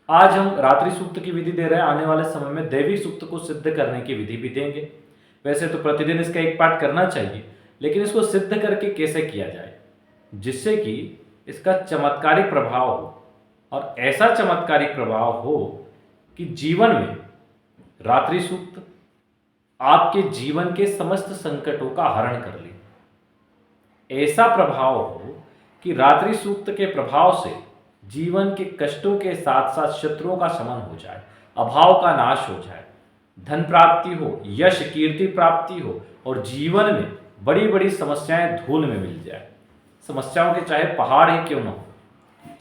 आज हम रात्रि सूक्त की विधि दे रहे हैं, आने वाले समय में दैवी सूक्त को सिद्ध करने की विधि भी देंगे। वैसे तो प्रतिदिन इसका एक पाठ करना चाहिए, लेकिन इसको सिद्ध करके कैसे किया जाए जिससे कि इसका चमत्कारिक प्रभाव हो, और ऐसा चमत्कारिक प्रभाव हो कि जीवन में रात्रि सूक्त आपके जीवन के समस्त संकटों का हरण कर ले। ऐसा प्रभाव हो कि रात्रि सूक्त के प्रभाव से जीवन के कष्टों के साथ साथ शत्रुओं का शमन हो जाए, अभाव का नाश हो जाए, धन प्राप्ति हो, यश कीर्ति प्राप्ति हो, और जीवन में बड़ी बड़ी समस्याएं धूल में मिल जाए। समस्याओं के चाहे पहाड़ ही क्यों न हो,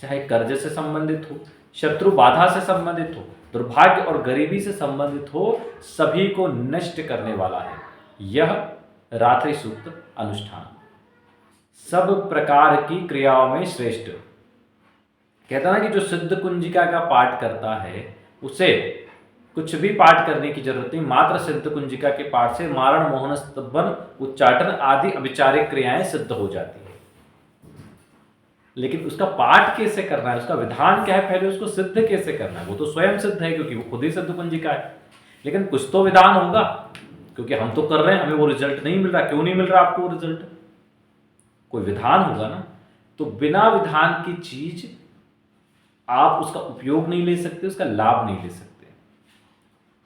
चाहे कर्ज से संबंधित हो, शत्रु बाधा से संबंधित हो, दुर्भाग्य और गरीबी से संबंधित हो, सभी को नष्ट करने वाला है यह रात्रि सूक्त अनुष्ठान। सब प्रकार की क्रियाओं में श्रेष्ठ। कहता ना कि जो सिद्ध कुंजिका का पाठ करता है उसे कुछ भी पाठ करने की जरूरत नहीं, मात्र सिद्ध कुंजिका के पाठ से मारण, मोहन, स्तंभन, उच्चाटन आदि अभिचारिक क्रियाएं सिद्ध हो जाती है। लेकिन उसका पाठ कैसे करना है, उसका विधान क्या है, पहले उसको सिद्ध कैसे करना है, वो तो स्वयं सिद्ध है क्योंकि वो खुद ही सिद्ध कुंजिका है। लेकिन कुछ तो विधान होगा, क्योंकि हम तो कर रहे हैं, हमें वो रिजल्ट नहीं मिल रहा। क्यों नहीं मिल रहा आपको वो रिजल्ट? कोई विधान होगा ना। तो बिना विधान की चीज आप उसका उपयोग नहीं ले सकते, उसका लाभ नहीं ले सकते।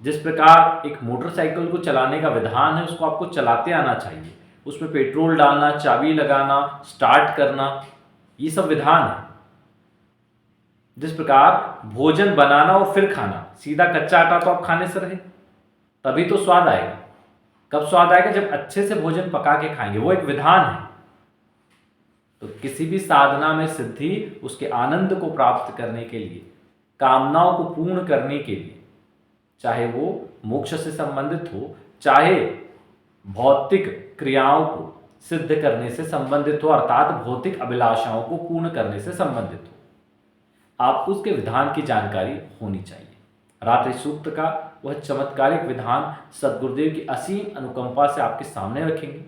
जिस प्रकार एक मोटरसाइकिल को चलाने का विधान है, उसको आपको चलाते आना चाहिए, उसमें पेट्रोल डालना, चाबी लगाना, स्टार्ट करना, ये सब विधान है। जिस प्रकार भोजन बनाना और फिर खाना, सीधा कच्चा आटा तो आप खाने से रहे, तभी तो स्वाद आएगा। कब स्वाद आएगा? जब अच्छे से भोजन पका के खाएंगे, वो एक विधान है। तो किसी भी साधना में सिद्धि उसके आनंद को प्राप्त करने के लिए, कामनाओं को पूर्ण करने के लिए, चाहे वो मोक्ष से संबंधित हो, चाहे भौतिक क्रियाओं को सिद्ध करने से संबंधित हो, अर्थात भौतिक अभिलाषाओं को पूर्ण करने से संबंधित हो, आपको उसके विधान की जानकारी होनी चाहिए। रात्रि सूक्त का वह चमत्कारिक विधान सद्गुरुदेव की असीम अनुकंपा से आपके सामने रखेंगे,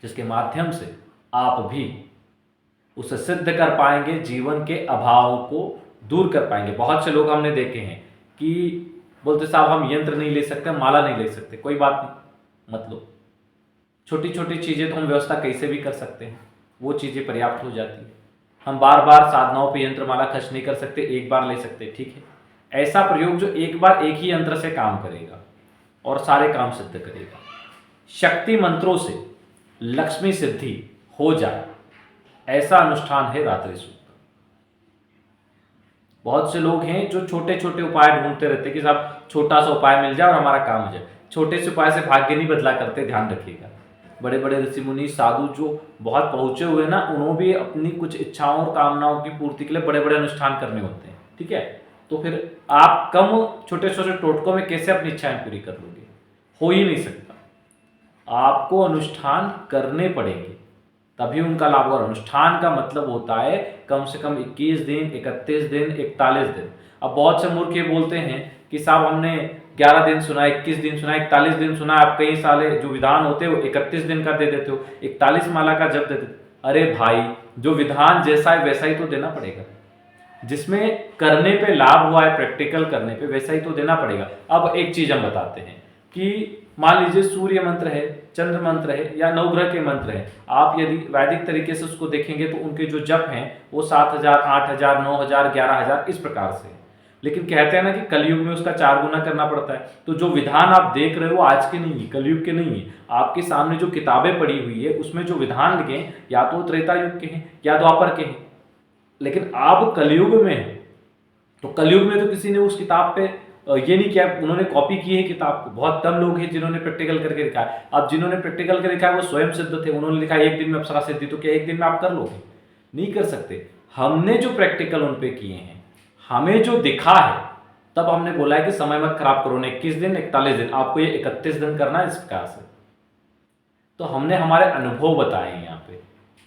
जिसके माध्यम से आप भी उसे सिद्ध कर पाएंगे, जीवन के अभाव को दूर कर पाएंगे। बहुत से लोग हमने देखे हैं कि बोलते साहब हम यंत्र नहीं ले सकते, माला नहीं ले सकते। कोई बात नहीं, मतलब छोटी छोटी चीज़ें तो हम व्यवस्था कैसे भी कर सकते हैं, वो चीज़ें पर्याप्त हो जाती है। हम बार बार साधनाओं पे यंत्र माला खर्च नहीं कर सकते, एक बार ले सकते, ठीक है। ऐसा प्रयोग जो एक बार एक ही यंत्र से काम करेगा और सारे काम सिद्ध करेगा। शक्ति मंत्रों से लक्ष्मी सिद्धि हो जाए, ऐसा अनुष्ठान है रात्रि सूक्त। बहुत से लोग हैं जो छोटे छोटे उपाय ढूंढते रहते हैं कि साहब छोटा सा उपाय मिल जाए और हमारा काम हो जाए। छोटे से उपाय से भाग्य नहीं बदला करते, ध्यान रखिएगा। बड़े बड़े ऋषि मुनि साधु जो बहुत पहुंचे हुए ना, उन्होंने भी अपनी कुछ इच्छाओं और कामनाओं की पूर्ति के लिए बड़े बड़े अनुष्ठान करने होते हैं, ठीक है। तो फिर आप कम छोटे छोटे टोटकों में कैसे अपनी इच्छाएं पूरी कर लोगे? हो ही नहीं सकता। आपको अनुष्ठान करने पड़ेंगे, तभी उनका लाभ होगा। अनुष्ठान का मतलब होता है कम से कम 21 दिन, 31 दिन, 41 दिन। अब बहुत से मूर्ख ये बोलते हैं कि साहब हमने 11 दिन सुना, 21 दिन सुना, 41 दिन सुना। आप कई साले जो विधान होते हो 31 दिन का दे देते हो, 41 माला का जब देते। अरे भाई, जो विधान जैसा है वैसा ही तो देना पड़ेगा। जिसमें करने पे लाभ हुआ है, प्रैक्टिकल करने पे, वैसा ही तो देना पड़ेगा। अब एक चीज हम बताते हैं कि मान लीजिए सूर्य मंत्र है, चंद्र मंत्र है, या नवग्रह के मंत्र है। आप यदि वैदिक तरीके से उसको देखेंगे तो उनके जो जप हैं वो 7000, 8000, 9000, 11000 इस प्रकार से। लेकिन कहते हैं ना कि कलयुग में उसका 4 गुना करना पड़ता है। तो जो विधान आप देख रहे हो आज के नहीं है, कलयुग के नहीं है। आपके सामने जो किताबें पड़ी हुई है उसमें जो विधान लिखे हैं या तो त्रेता युग के हैं या द्वापर के हैं। लेकिन आप कलयुग में हैं, तो कलयुग में तो किसी ने उस किताब पे ये नहीं किया, उन्होंने कॉपी की है किताब को। बहुत कम लोग हैं जिन्होंने प्रैक्टिकल करके लिखा है। अब जिन्होंने प्रैक्टिकल करके लिखा है वो स्वयं सिद्ध थे, उन्होंने लिखा एक दिन में अप्सरा सिद्धि। तो क्या एक दिन में आप कर लोगे? नहीं कर सकते। हमने जो प्रैक्टिकल उन पे किए हैं, हमें जो दिखा है, तब हमने बोला है कि समय मत खराब करो, 21 दिन, 41 दिन, आपको ये 31 दिन करना है इस प्रकार से। तो हमने हमारे अनुभव बताए हैं यहाँ पे।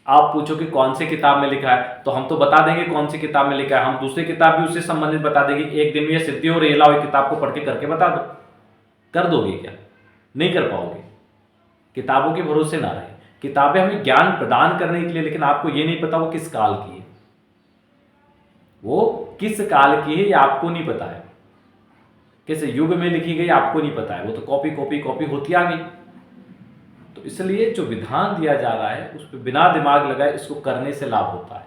आप पूछो कि कौन सी किताब में लिखा है, तो हम तो बता देंगे कौन सी किताब में लिखा है। हम दूसरी किताब भी उससे संबंधित बता देंगे, एक दिन में ये सिद्धि हो रही है, लाओ ये किताब को पढ़ के करके बता दो। कर दोगे क्या? नहीं कर पाओगे। किताबों के भरोसे ना रहे। किताबें हमें ज्ञान प्रदान करने के लिए, लेकिन आपको ये नहीं पता वो किस काल की है, वो किस काल की है ये आपको नहीं पता है, किस युग में लिखी गई आपको नहीं पता है, वो तो कॉपी कॉपी कॉपी होती आ गई। तो इसलिए जो विधान दिया जा रहा है उस पर बिना दिमाग लगाए इसको करने से लाभ होता है।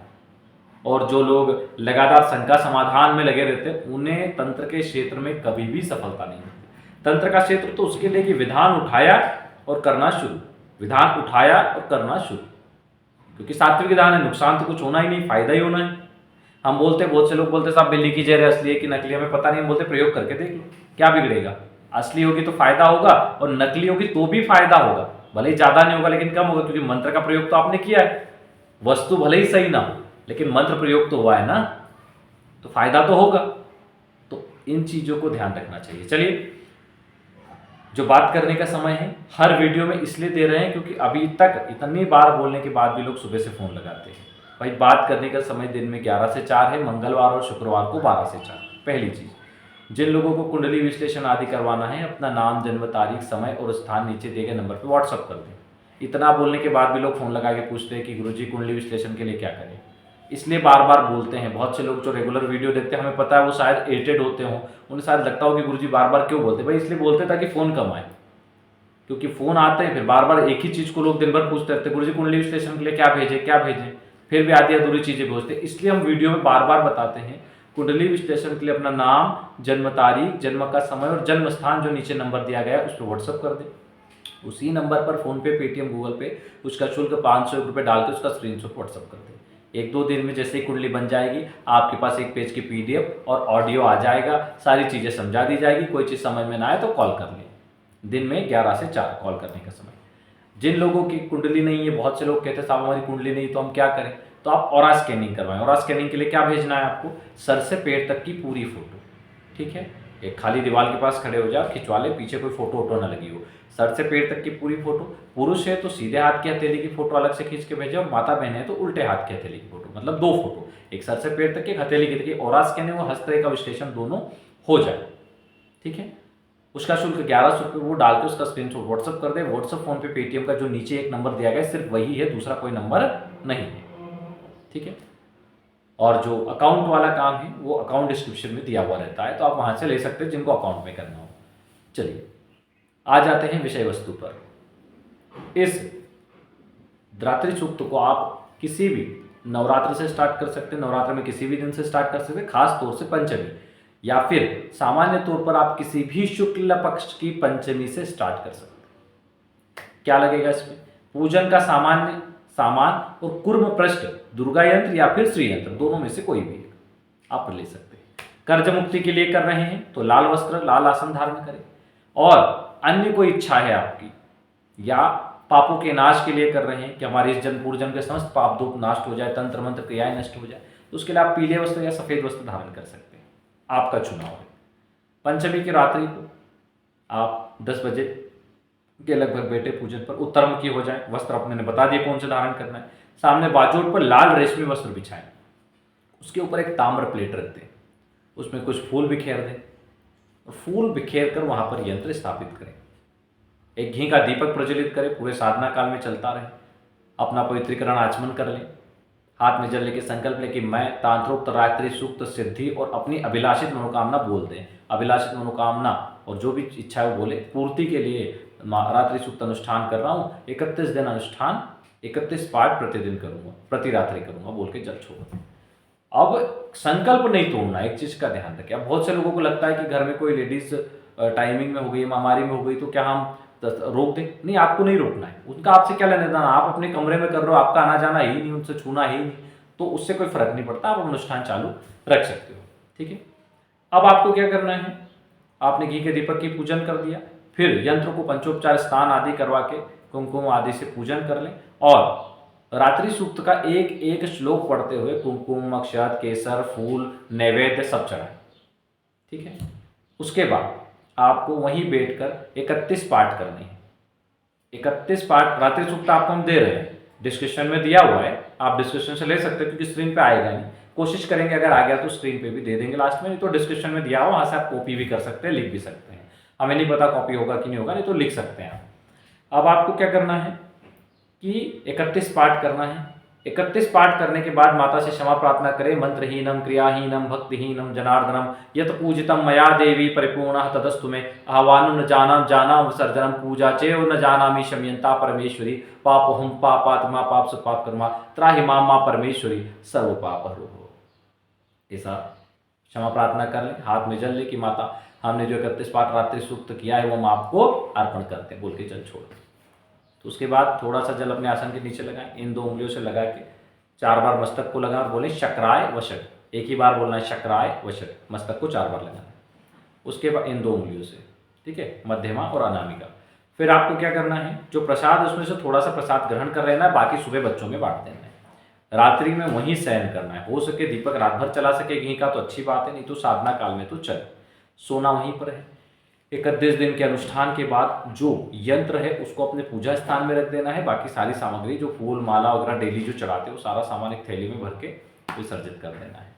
और जो लोग लगातार शंका समाधान में लगे रहते हैं उन्हें तंत्र के क्षेत्र में कभी भी सफलता नहीं मिलती। तंत्र का क्षेत्र तो उसके लिए कि विधान उठाया और करना शुरू, विधान उठाया और करना शुरू, क्योंकि सात्विक विधान है, नुकसान तो कुछ होना ही नहीं, फायदा ही होना है। हम बोलते, बहुत से लोग बोलते साहब बिल्ली की जहर असली है कि नकली, हमें पता नहीं, हम बोलते प्रयोग करके देख लो, क्या बिगड़ेगा, असली होगी तो फायदा होगा और नकली होगी तो भी फायदा होगा, भले ही ज्यादा नहीं होगा लेकिन कम होगा, क्योंकि मंत्र का प्रयोग तो आपने किया है। वस्तु भले ही सही ना हो लेकिन मंत्र प्रयोग तो हुआ है ना, तो फायदा तो होगा। तो इन चीजों को ध्यान रखना चाहिए। चलिए, जो बात करने का समय है हर वीडियो में इसलिए दे रहे हैं क्योंकि अभी तक इतनी बार बोलने के बाद भी लोग सुबह से फोन लगाते हैं। भाई बात करने का समय दिन में 11 से 4 है, मंगलवार और शुक्रवार को 12 से 4। पहली चीज, जिन लोगों को कुंडली विश्लेषण आदि करवाना है अपना नाम, जन्म तारीख, समय और स्थान नीचे दिए गए नंबर पर व्हाट्सअप कर दें। इतना बोलने के बाद भी लोग फोन लगा के पूछते हैं कि गुरुजी कुंडली विश्लेषण के लिए क्या करें, इसलिए बार बार बोलते हैं। बहुत से लोग जो रेगुलर वीडियो देखते हैं हमें पता है वो शायद इरिटेट होते हों, उन्हें शायद लगता हो कि गुरुजी बार बार क्यों बोलते हैं। भाई इसलिए बोलते ताकि फ़ोन कम आए, क्योंकि फ़ोन आते हैं फिर बार बार एक ही चीज़ को लोग दिन भर पूछते रहते हैं, गुरुजी कुंडली विश्लेषण के लिए क्या भेजें क्या भेजें, फिर भी आधी अधूरी चीज़ें भेजते हैं। इसलिए हम वीडियो में बार बार बताते हैं कुंडली विश्लेषण के लिए अपना नाम, जन्म तारीख, जन्म का समय और जन्म स्थान जो नीचे नंबर दिया गया है उस पर व्हाट्सअप कर दें। उसी नंबर पर फ़ोन पे, पेटीएम, गूगल पे उसका शुल्क 500 रुपये डाल के उसका स्क्रीनशॉट व्हाट्सअप कर दें। 1-2 दिन में जैसे ही कुंडली बन जाएगी आपके पास 1 पेज की पीडीएफ और ऑडियो आ जाएगा, सारी चीज़ें समझा दी जाएगी। कोई चीज़ समझ में ना आए तो कॉल कर लें, दिन में 11 से 4 कॉल करने का समय। जिन लोगों की कुंडली नहीं है, बहुत से लोग कहते हैं साहब हमारी कुंडली नहीं तो हम क्या करें, तो आप ऑरा स्कैनिंग करवाएं। ऑरा स्कैनिंग के लिए क्या भेजना है आपको, सर से पैर तक की पूरी फोटो, ठीक है। एक खाली दीवार के पास खड़े हो जाओ, खिंचवा ले, पीछे कोई फोटो वोटो ना लगी हो, सर से पैर तक की पूरी फोटो। पुरुष है तो सीधे हाथ की हथेली की फोटो अलग से खींच के भेजे, और माता बहन है तो उल्टे हाथ की हथेली की फोटो, मतलब 2 फोटो, एक सर से पैर तक की, हथेली की तक की। ऑरा स्कैनिंग और हस्तरेखा का विश्लेषण दोनों हो जाए, ठीक है। उसका शुल्क 1100 रुपये, वो डाल के उसका स्क्रीनशॉट व्हाट्सअप कर दे। व्हाट्सअप, फोन पे, पेटीएम का जो नीचे एक नंबर दिया गया है सिर्फ वही है, दूसरा कोई नंबर नहीं है, ठीक है। और जो अकाउंट वाला काम है वो अकाउंट डिस्क्रिप्शन में दिया हुआ रहता है, तो आप वहां से ले सकते हैं जिनको अकाउंट में करना हो। चलिए आ जाते हैं विषय वस्तु पर। इस धात्री सूक्त को आप किसी भी नवरात्र से स्टार्ट कर सकते हैं, नवरात्र में किसी भी दिन से स्टार्ट कर सकते हैं, खास तौर से पंचमी, या फिर सामान्य तौर पर आप किसी भी शुक्ल पक्ष की पंचमी से स्टार्ट कर सकते हैं। क्या लगेगा इसमें, पूजन का सामान्य सामान और कुर्म पृष्ठ, दुर्गा यंत्र या फिर श्री यंत्र, दोनों में से कोई भी आप ले सकते हैं। कर्ज मुक्ति के लिए कर रहे हैं तो लाल वस्त्र, लाल आसन धारण करें। और अन्य कोई इच्छा है आपकी, या पापों के नाश के लिए कर रहे हैं कि हमारे इस जन्म पूर्व जन्म के समस्त पाप दुख नष्ट हो जाए, तंत्र मंत्र क्रियाएं नष्ट हो जाए, तो उसके लिए आप पीले वस्त्र या सफेद वस्त्र धारण कर सकते हैं, आपका चुनाव है। पंचमी की रात्रि को आप 10 बजे के लगभग बैठे पूजन पर, उत्तरमुखी हो जाए, वस्त्र अपने ने बता दिए कौन से धारण करना है, सामने बाजूट पर लाल रेशमी वस्त्र बिछाएं, उसके ऊपर एक ताम्र प्लेट रख दें, उसमें कुछ फूल बिखेर दें और फूल बिखेर कर वहां पर यंत्र स्थापित करें। एक घी का दीपक प्रज्वलित करें, पूरे साधना काल में चलता रहे। अपना पवित्रीकरण आचमन कर लें, हाथ में जल लेके संकल्प लें कि मैं तांत्रोक्त रात्रि सूक्त सिद्धि और अपनी अभिलाषित मनोकामना बोल दें। अभिलाषित मनोकामना और जो भी इच्छा है वो बोले, पूर्ति के लिए रात्रि सूक्त अनुष्ठान कर रहा हूँ, 31 दिन अनुष्ठान, 31 पाठ प्रतिदिन करूंगा, प्रति रात्रि करूंगा बोल के जल छोड़। अब संकल्प नहीं तोड़ना, एक चीज का ध्यान रखें। अब बहुत से लोगों को लगता है कि घर में कोई लेडीज टाइमिंग में हो गई, महामारी में हो गई, तो क्या हम रोक दें? नहीं, आपको नहीं रोकना है, उनका आपसे क्या लेना देना, आप अपने कमरे में कर रहे हो, आपका आना जाना ही नहीं, उनसे छूना ही नहीं, तो उससे कोई फर्क नहीं पड़ता, आप अनुष्ठान चालू रख सकते हो, ठीक है। अब आपको क्या करना है, आपने घी के दीपक की पूजन कर दिया, फिर यंत्र को पंचोपचार स्नान आदि करवा के कुमकुम आदि से पूजन कर लें और रात्रि सूक्त का एक एक श्लोक पढ़ते हुए कुमकुम, अक्षत, केसर, फूल, नैवेद्य सब चढ़ाएं, ठीक है। उसके बाद आपको वहीं बैठकर 31 पाठ करने हैं। 31 पाठ रात्रि सूक्त आपको हम दे रहे हैं, डिस्क्रिप्शन में दिया हुआ है, आप डिस्क्रिप्शन से ले सकते हो क्योंकि स्क्रीन पे आएगा नहीं, कोशिश करेंगे अगर आ गया तो स्क्रीन पे भी दे देंगे लास्ट में, नहीं तो डिस्क्रिप्शन में दिया हुआ, वहां से आप कॉपी भी कर सकते हैं, लिख भी सकते हैं। हमें नहीं पता कॉपी होगा कि नहीं होगा, नहीं तो लिख सकते हैं आप। अब आपको क्या करना है कि 31 पाठ करना है, 31 पाठ करने के बाद माता से क्षमा प्रार्थना करें। मंत्रहीनम क्रियाहीनम भक्तिहीनम जनार्दनम यत पूजितम मया देवी परिपूर्णः तदस्तु मे आह्वानं न जानाम विसर्जनम पूजा चेव न जानामि शम्यंता परमेश्वरी पापहम पापात्मा पाप पाप कर्मा त्राहि मां मां परमेश्वरी सर्व पाप हरो। ऐसा क्षमा प्रार्थना कर लें, हाथ में जल ले कि माता हमने जो 31 पाठ रात्रि सूक्त किया है वो हम आपको अर्पण करते हैं बोल के जल छोड़ दें। तो उसके बाद थोड़ा सा जल अपने आसन के नीचे लगाएं, इन 2 उंगलियों से लगा के 4 बार मस्तक को लगाएं और बोले शक्राय वशट। एक ही बार बोलना है शक्राय वशट, मस्तक को 4 बार लगाना है। उसके बाद इन 2 उंगलियों से, ठीक है, मध्यमा और अनामिका। फिर आपको क्या करना है, जो प्रसाद उसमें से थोड़ा सा प्रसाद ग्रहण कर लेना है, बाकी सुबह बच्चों में बांट देना है। रात्रि में वहीं शयन करना है। हो सके दीपक रात भर चला सके घी का तो अच्छी बात है, नहीं तो साधना काल में तो चले, सोना वहीं पर है। 31 दिन के अनुष्ठान के बाद जो यंत्र है उसको अपने पूजा स्थान में रख देना है। बाकी सारी सामग्री जो फूल माला वगैरह डेली जो चढ़ाते हैं वो सारा सामान एक थैली में भर के विसर्जित कर देना है,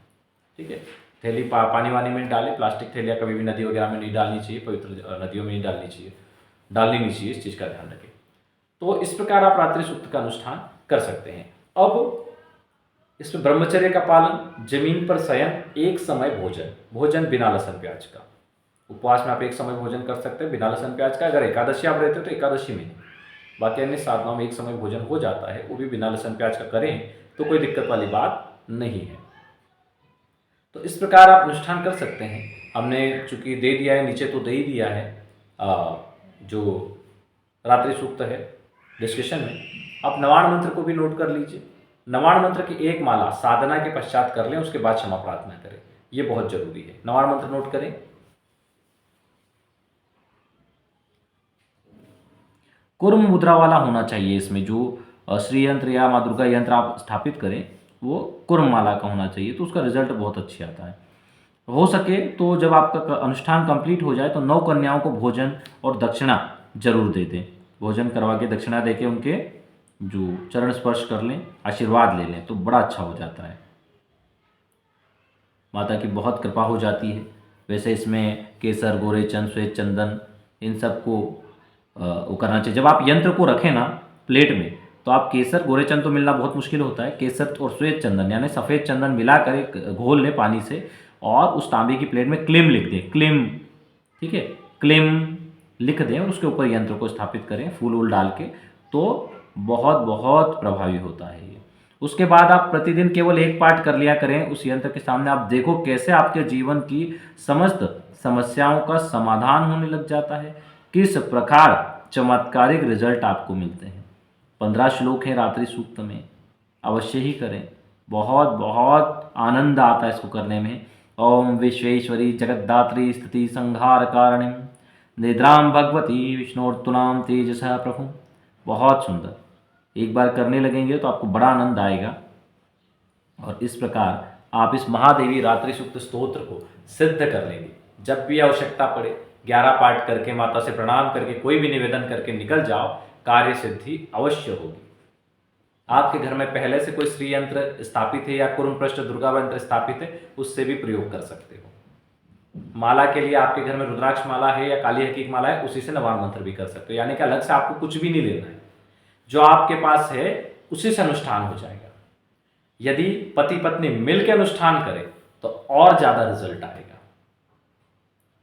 ठीक है। थैली पानी वानी में डालें, प्लास्टिक थैलियाँ कभी भी नदी वगैरह में नहीं डालनी चाहिए, पवित्र नदियों में नहीं डालनी चाहिए, इस चीज़ का ध्यान रखें। तो इस प्रकार आप रात्रि सूक्त का अनुष्ठान कर सकते हैं। अब इसमें ब्रह्मचर्य का पालन, जमीन पर शयन, एक समय भोजन बिना लहसुन प्याज का। उपवास में आप एक समय भोजन कर सकते हैं बिना लहसुन प्याज का। अगर एकादशी आप रहते हो तो एकादशी में, बाकी अन्य साधनाओं में एक समय भोजन हो जाता है, वो भी बिना लहसुन प्याज का करें तो कोई दिक्कत वाली बात नहीं है। तो इस प्रकार आप अनुष्ठान कर सकते हैं। हमने चूंकि दे दिया है, नीचे तो दे ही दिया है जो रात्रि सूक्त है डिस्कशन में। आप नवाण मंत्र को भी नोट कर लीजिए। नवाण मंत्र की एक माला साधना के पश्चात कर लें, उसके बाद क्षमा प्रार्थना करें, ये बहुत जरूरी है। नवाण मंत्र नोट करें। कुर्म मुद्रा वाला होना चाहिए इसमें, जो श्री यंत्र या माँ दुर्गा यंत्र आप स्थापित करें वो कुर्म माला का होना चाहिए, तो उसका रिजल्ट बहुत अच्छी आता है। हो सके तो जब आपका अनुष्ठान कंप्लीट हो जाए तो 9 कन्याओं को भोजन और दक्षिणा जरूर दे दें। भोजन करवा के दक्षिणा दे के उनके जो चरण स्पर्श कर लें, आशीर्वाद ले लें, तो बड़ा अच्छा हो जाता है, माता की बहुत कृपा हो जाती है। वैसे इसमें केसर, गोरे चंद, श्वेत चंदन, इन सब को वो करना चाहिए। जब आप यंत्र को रखें ना प्लेट में, तो आप केसर, गोरे चंद तो मिलना बहुत मुश्किल होता है, केसर और श्वेत चंदन यानी सफ़ेद चंदन मिलाकर एक घोल लें पानी से और उस तांबे की प्लेट में क्लिम लिख दें, क्लिम, ठीक है, क्लिम लिख दें और उसके ऊपर यंत्र को स्थापित करें फूल वूल डाल के, तो बहुत बहुत प्रभावी होता है ये। उसके बाद आप प्रतिदिन केवल 1 पाठ कर लिया करें उस यंत्र के सामने। आप देखो कैसे आपके जीवन की समस्त समस्याओं का समाधान होने लग जाता है, किस प्रकार चमत्कारिक रिजल्ट आपको मिलते हैं। 15 श्लोक हैं रात्रि सूक्त में, अवश्य ही करें, बहुत बहुत आनंद आता है इसको करने में। ओम विश्वेश्वरी जगद्धात्री स्थिति संहार कारणिम निद्राम भगवती विष्णुर्तुलाम तेजसः प्रभु। बहुत सुंदर, एक बार करने लगेंगे तो आपको बड़ा आनंद आएगा। और इस प्रकार आप इस महादेवी रात्रि सूक्त स्तोत्र को सिद्ध कर लेंगे। जब भी आवश्यकता पड़े 11 पाठ करके माता से प्रणाम करके कोई भी निवेदन करके निकल जाओ, कार्य सिद्धि अवश्य होगी। आपके घर में पहले से कोई श्री यंत्र स्थापित है या कुर्म पृष्ठ दुर्गा यंत्र स्थापित है, उससे भी प्रयोग कर सकते हो। माला के लिए आपके घर में रुद्राक्ष माला है या काली हकीक माला है, उसी से नवाण मंत्र भी कर सकते हो। यानी कि अलग से आपको कुछ भी नहीं लेना है, जो आपके पास है उसी से अनुष्ठान हो जाएगा। यदि पति पत्नी मिलकर अनुष्ठान करें तो और ज्यादा रिजल्ट आएगा।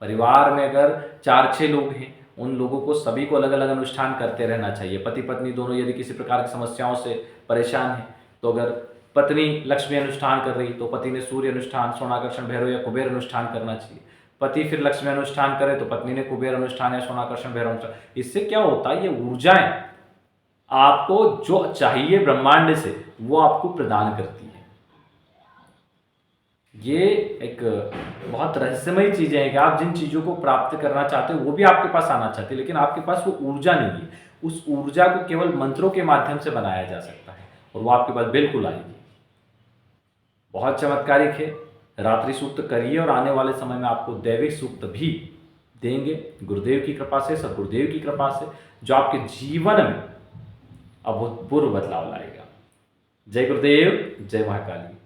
परिवार में अगर 4-6 लोग हैं, उन लोगों को सभी को अलग अलग अनुष्ठान करते रहना चाहिए। पति पत्नी दोनों यदि किसी प्रकार की समस्याओं से परेशान हैं, तो अगर पत्नी लक्ष्मी अनुष्ठान कर रही तो पति ने सूर्य अनुष्ठान, सोनाकर्षण भैरव या कुबेर अनुष्ठान करना चाहिए। पति फिर लक्ष्मी अनुष्ठान करे तो पत्नी ने कुबेर अनुष्ठान या सोनाकर्षण भैरव अनुष्ठान। इससे क्या होता है, ये ऊर्जाएं आपको जो चाहिए ब्रह्मांड से वो आपको प्रदान करती है। ये एक बहुत रहस्यमय चीजें हैं कि आप जिन चीजों को प्राप्त करना चाहते हो वो भी आपके पास आना चाहते हैं, लेकिन आपके पास वो ऊर्जा नहीं है। उस ऊर्जा को केवल मंत्रों के माध्यम से बनाया जा सकता है और वो आपके पास बिल्कुल आएगी। बहुत चमत्कारिक है। रात्रि सूक्त करिए और आने वाले समय में आपको दैविक सूक्त भी देंगे गुरुदेव की कृपा से, सदगुरुदेव की कृपा से, जो आपके जीवन में अभूतपूर्व बदलाव लाएगा। जय गुरुदेव, जय महाकाली।